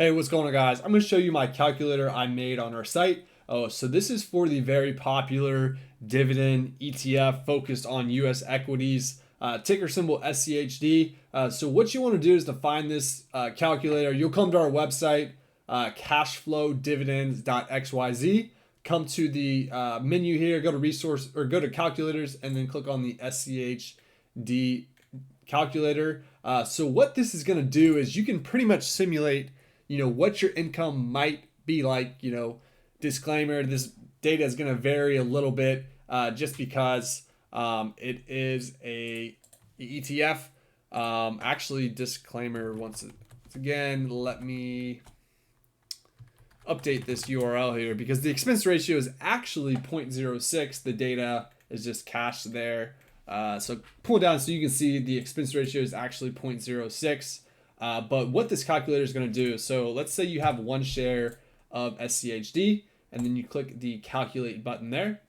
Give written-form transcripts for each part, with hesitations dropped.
Hey, what's going on, guys? I'm going to show you my calculator I made on our site. Oh, so this is for the very popular dividend ETF focused on US equities, ticker symbol SCHD. So what you want to do is to find this calculator. You'll come to our website, cashflowdividends.xyz. Come to the menu here, go to resource or go to calculators, and then click on the SCHD calculator. So what this is going to do is you can pretty much simulate what your income might be like. Disclaimer, this data is going to vary a little bit just because it is a ETF. Actually, disclaimer once again, let me update this URL here because the expense ratio is actually 0.06. The data is just cached there. So pull it down so you can see the expense ratio is actually 0.06. But what this calculator is going to do, so let's say you have one share of SCHD and then you click the calculate button there.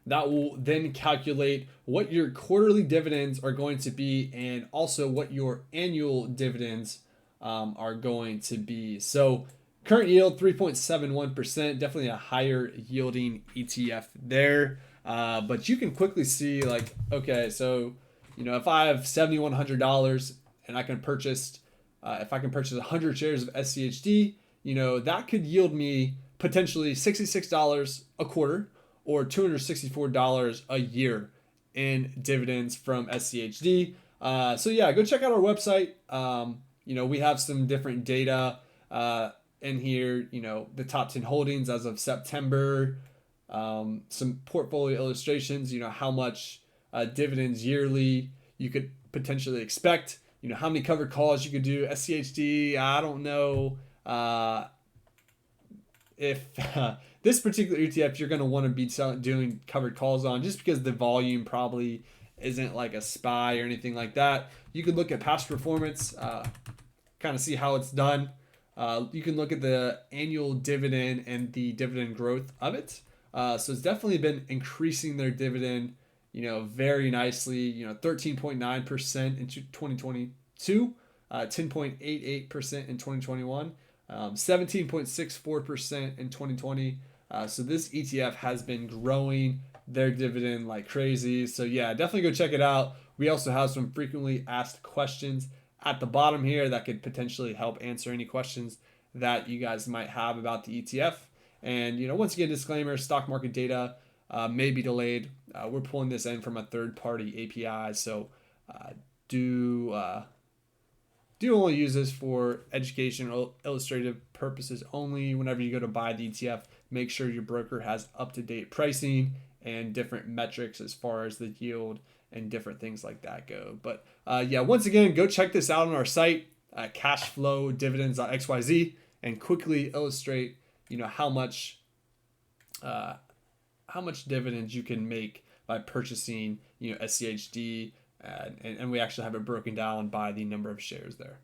That will then calculate what your quarterly dividends are going to be and also what your annual dividends are going to be. So current yield 3.71%, definitely a higher yielding ETF there. But you can quickly see like, okay, so if I have $7,100 and I can purchase, if I can purchase 100 shares of SCHD, that could yield me potentially $66 a quarter or $264 a year in dividends from SCHD. So yeah, go check out our website. We have some different data in here. The top 10 holdings as of September. Some portfolio illustrations. How much dividends yearly you could potentially expect. How many covered calls you could do. SCHD, I don't know if this particular ETF you're going to want to be doing covered calls on, just because the volume probably isn't like a SPY or anything like that. You can look at past performance, kind of see how it's done. You can look at the annual dividend and the dividend growth of it. So it's definitely been increasing their dividend very nicely, 13.9% in 2022, 10.88% in 2021, 17.64% in 2020. So this ETF has been growing their dividend like crazy. So yeah, definitely go check it out. We also have some frequently asked questions at the bottom here that could potentially help answer any questions that you guys might have about the ETF. And once again, disclaimer: stock market data may be delayed. We're pulling this in from a third-party API, so do only use this for educational, illustrative purposes only. Whenever you go to buy the ETF, make sure your broker has up-to-date pricing and different metrics as far as the yield and different things like that go. But yeah, once again, go check this out on our site, cashflowdividends.xyz, and quickly illustrate how much dividends you can make by purchasing SCHD, and we actually have it broken down by the number of shares there.